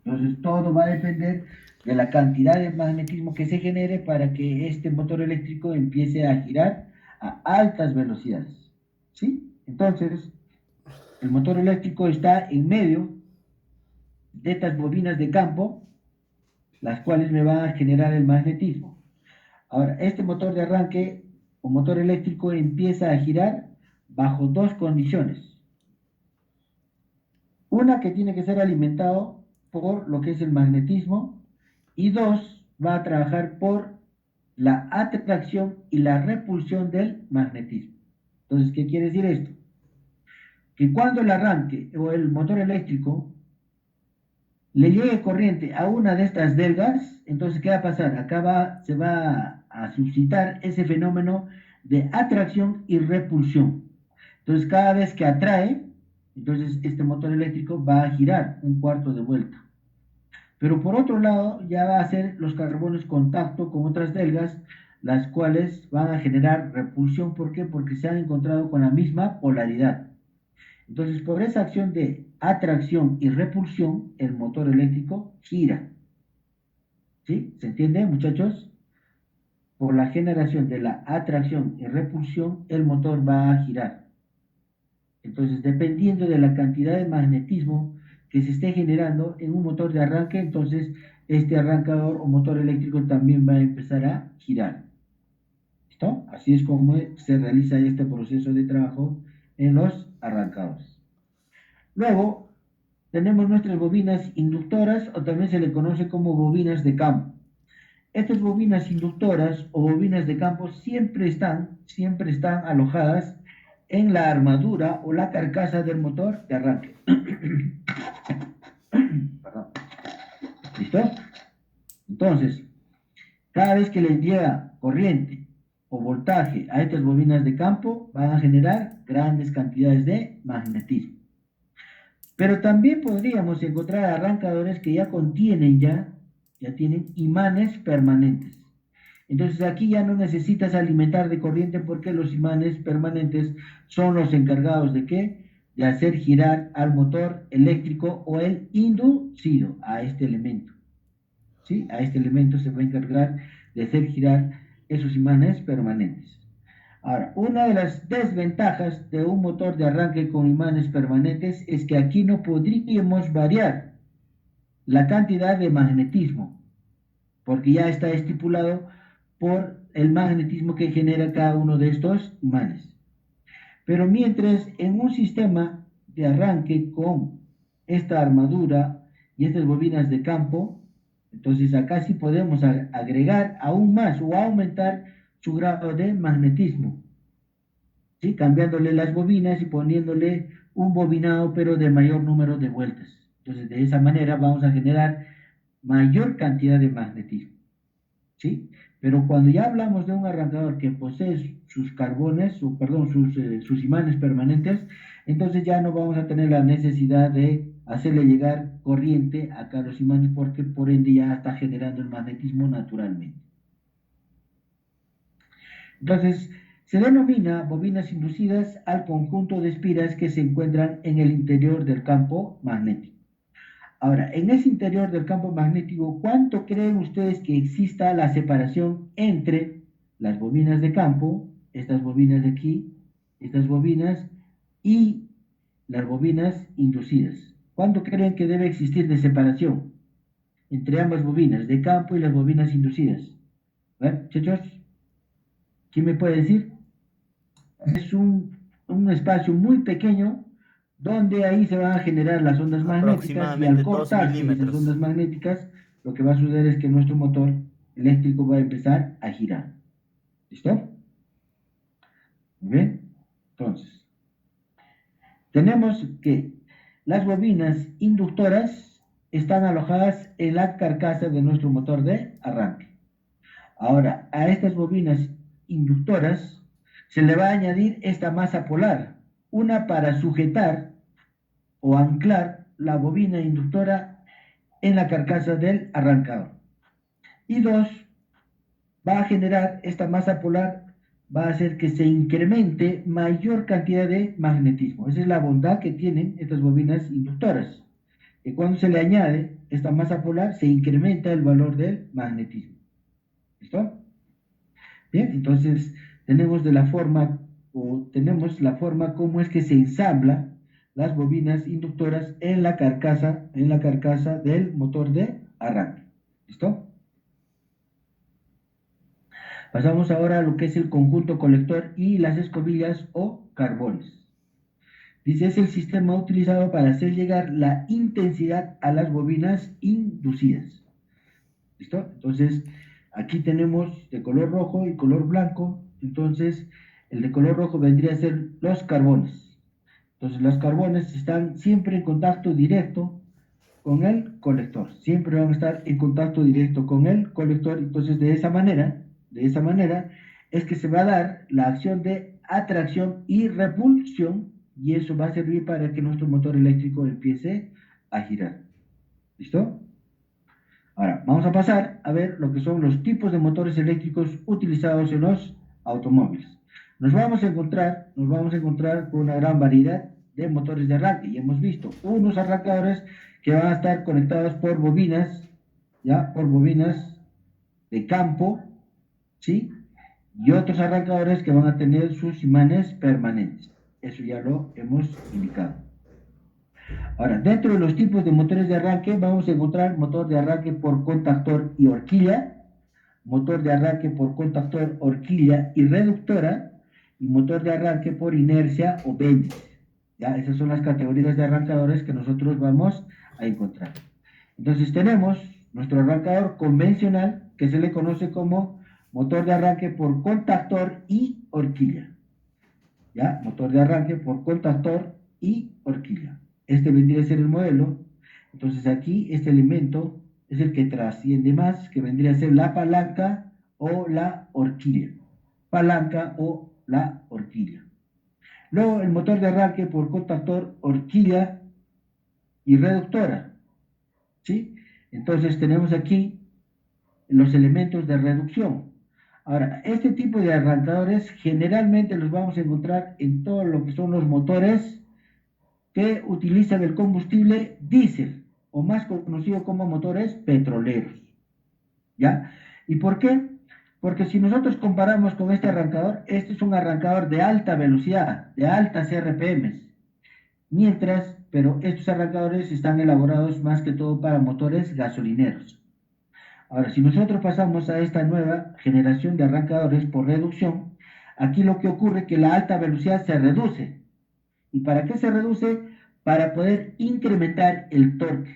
Entonces todo va a depender de la cantidad de magnetismo que se genere para que este motor eléctrico empiece a girar a altas velocidades. ¿Sí? Entonces, el motor eléctrico está en medio de estas bobinas de campo, las cuales me van a generar el magnetismo. Ahora, este motor de arranque o motor eléctrico empieza a girar bajo dos condiciones. Una, que tiene que ser alimentado por lo que es el magnetismo, y dos, va a trabajar por la atracción y la repulsión del magnetismo. Entonces, ¿qué quiere decir esto? Que cuando el arranque o el motor eléctrico le llegue corriente a una de estas delgas, entonces, ¿qué va a pasar? Se va a suscitar ese fenómeno de atracción y repulsión. Entonces, cada vez que atrae, entonces este motor eléctrico va a girar un cuarto de vuelta. Pero por otro lado, ya va a hacer los carbones contacto con otras delgas, las cuales van a generar repulsión. ¿Por qué? Porque se han encontrado con la misma polaridad. Entonces, por esa acción de atracción y repulsión, el motor eléctrico gira. ¿Sí? ¿Se entiende, muchachos? Por la generación de la atracción y repulsión, el motor va a girar. Entonces, dependiendo de la cantidad de magnetismo que se esté generando en un motor de arranque, entonces este arrancador o motor eléctrico también va a empezar a girar. ¿Listo? Así es como se realiza este proceso de trabajo en los arrancadores. Luego, tenemos nuestras bobinas inductoras, o también se le conoce como bobinas de campo. Estas bobinas inductoras o bobinas de campo siempre están alojadas en la armadura o la carcasa del motor de arranque. Perdón. ¿Listo? Entonces, cada vez que les llega corriente o voltaje a estas bobinas de campo, van a generar grandes cantidades de magnetismo. Pero también podríamos encontrar arrancadores que ya tienen imanes permanentes. Entonces aquí ya no necesitas alimentar de corriente, porque los imanes permanentes son los encargados de qué? De hacer girar al motor eléctrico o el inducido a este elemento. ¿Sí? A este elemento se va a encargar de hacer girar esos imanes permanentes. Ahora, una de las desventajas de un motor de arranque con imanes permanentes es que aquí no podríamos variar la cantidad de magnetismo, porque ya está estipulado por el magnetismo que genera cada uno de estos imanes. Pero mientras en un sistema de arranque con esta armadura y estas bobinas de campo, entonces acá sí podemos agregar aún más o aumentar su grado de magnetismo, ¿sí? Cambiándole las bobinas y poniéndole un bobinado pero de mayor número de vueltas. Entonces de esa manera vamos a generar mayor cantidad de magnetismo, ¿sí? Pero cuando ya hablamos de un arrancador que posee sus carbones, sus imanes permanentes, entonces ya no vamos a tener la necesidad de hacerle llegar corriente acá a los imanes, porque por ende ya está generando el magnetismo naturalmente. Entonces, se denomina bobinas inducidas al conjunto de espiras que se encuentran en el interior del campo magnético. Ahora, en ese interior del campo magnético, ¿cuánto creen ustedes que exista la separación entre las bobinas de campo, estas bobinas de aquí, estas bobinas, y las bobinas inducidas? ¿Cuánto creen que debe existir de separación entre ambas bobinas de campo y las bobinas inducidas? A ver, muchachos, ¿quién me puede decir? Es un espacio muy pequeño, donde ahí se van a generar las ondas magnéticas, y al Aproximadamente 2 cortarse esas ondas milímetros. magnéticas, lo que va a suceder es que nuestro motor eléctrico va a empezar a girar. ¿Listo? Muy bien. Entonces, tenemos que las bobinas inductoras están alojadas en la carcasa de nuestro motor de arranque. Ahora, a estas bobinas inductoras se le va a añadir esta masa polar, una para sujetar o anclar la bobina inductora en la carcasa del arrancador. Y dos, va a generar esta masa polar, va a hacer que se incremente mayor cantidad de magnetismo. Esa es la bondad que tienen estas bobinas inductoras. Y cuando se le añade esta masa polar, se incrementa el valor del magnetismo. ¿Listo? Bien, entonces tenemos la forma como es que se ensambla las bobinas inductoras en la carcasa del motor de arranque. ¿Listo? Pasamos ahora a lo que es el conjunto colector y las escobillas o carbones. Dice, es el sistema utilizado para hacer llegar la intensidad a las bobinas inducidas. ¿Listo? Entonces, aquí tenemos de color rojo y color blanco. Entonces, el de color rojo vendría a ser los carbones. Entonces, los carbones están siempre en contacto directo con el colector. Siempre van a estar en contacto directo con el colector. Entonces, de esa manera, es que se va a dar la acción de atracción y repulsión, y eso va a servir para que nuestro motor eléctrico empiece a girar. ¿Listo? Ahora, vamos a pasar a ver lo que son los tipos de motores eléctricos utilizados en los automóviles. Nos vamos a encontrar con una gran variedad de motores de arranque, y hemos visto unos arrancadores que van a estar conectados por bobinas, ¿ya? Por bobinas de campo, ¿sí? Y otros arrancadores que van a tener sus imanes permanentes. Eso ya lo hemos indicado. Ahora, dentro de los tipos de motores de arranque, vamos a encontrar motor de arranque por contactor y horquilla, motor de arranque por contactor, horquilla y reductora, y motor de arranque por inercia o vértice. ¿Ya? Esas son las categorías de arrancadores que nosotros vamos a encontrar. Entonces tenemos nuestro arrancador convencional, que se le conoce como motor de arranque por contactor y horquilla. ¿Ya? Motor de arranque por contactor y horquilla. Este vendría a ser el modelo. Entonces aquí este elemento es el que trasciende más, que vendría a ser la palanca o la horquilla. Palanca o la horquilla. Luego el motor de arranque por contactor, horquilla y reductora. ¿Sí? Entonces tenemos aquí los elementos de reducción. Ahora, este tipo de arrancadores generalmente los vamos a encontrar en todo lo que son los motores que utilizan el combustible diésel, o más conocido como motores petroleros. ¿Ya? ¿Y por qué? Porque si nosotros comparamos con este arrancador, este es un arrancador de alta velocidad, de altas RPMs, pero estos arrancadores están elaborados más que todo para motores gasolineros. Ahora, si nosotros pasamos a esta nueva generación de arrancadores por reducción, aquí lo que ocurre es que la alta velocidad se reduce. ¿Y para qué se reduce? Para poder incrementar el torque.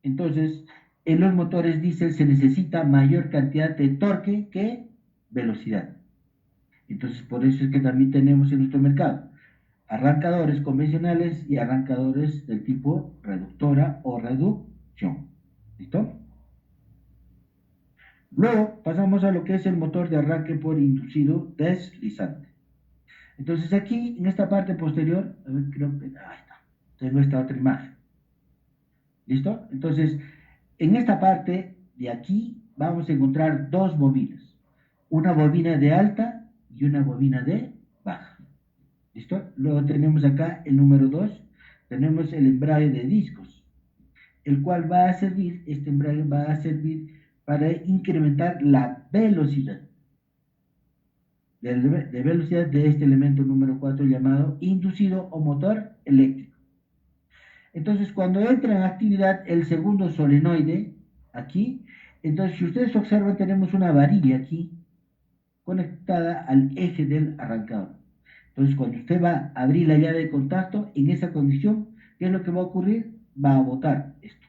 Entonces, en los motores diésel se necesita mayor cantidad de torque que velocidad. Entonces, por eso es que también tenemos en nuestro mercado arrancadores convencionales y arrancadores del tipo reductora o reducción. ¿Listo? Luego pasamos a lo que es el motor de arranque por inducido deslizante. Entonces aquí, en esta parte posterior, a ver, creo que, ahí está, tengo esta otra imagen. ¿Listo? Entonces, en esta parte de aquí vamos a encontrar dos bobinas. Una bobina de alta y una bobina de baja. ¿Listo? Luego tenemos acá el número 2, tenemos el embrague de discos, el cual va a servir, este embrague va a servir para incrementar la velocidad de velocidad de este elemento número 4 llamado inducido o motor eléctrico. Entonces, cuando entra en actividad el segundo solenoide, aquí, entonces si ustedes observan tenemos una varilla aquí conectada al eje del arrancador. Entonces, cuando usted va a abrir la llave de contacto, en esa condición, ¿qué es lo que va a ocurrir? Va a botar esto.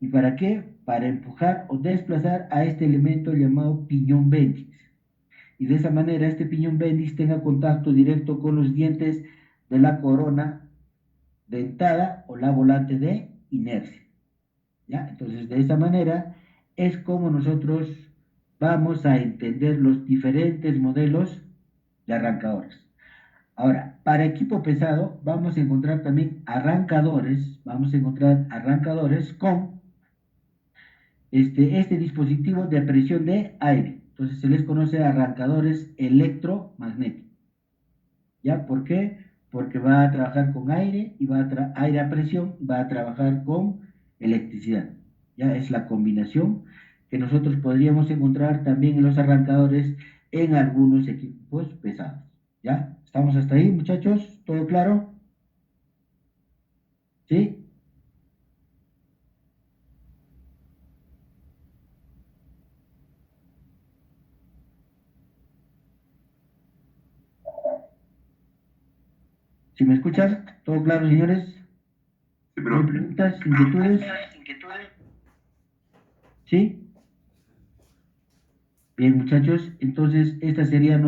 ¿Y para qué? Para empujar o desplazar a este elemento llamado piñón bendix. Y de esa manera este piñón bendix tenga contacto directo con los dientes de la corona dentada o la volante de inercia. ¿Ya? Entonces, de esa manera es como nosotros vamos a entender los diferentes modelos de arrancadores. Ahora, para equipo pesado vamos a encontrar también arrancadores con este dispositivo de presión de aire. Entonces se les conoce arrancadores electromagnéticos. ¿Ya? ¿Por qué? Porque va a trabajar con aire y aire a presión, va a trabajar con electricidad. Ya es la combinación que nosotros podríamos encontrar también en los arrancadores en algunos equipos pesados. ¿Ya? ¿Estamos hasta ahí, muchachos? ¿Todo claro? ¿Sí? ¿Sí me escuchan? ¿Todo claro, señores? Sí, ¿No hay pero preguntas, inquietudes? ¿Sí? Bien, muchachos, entonces esta sería nuestra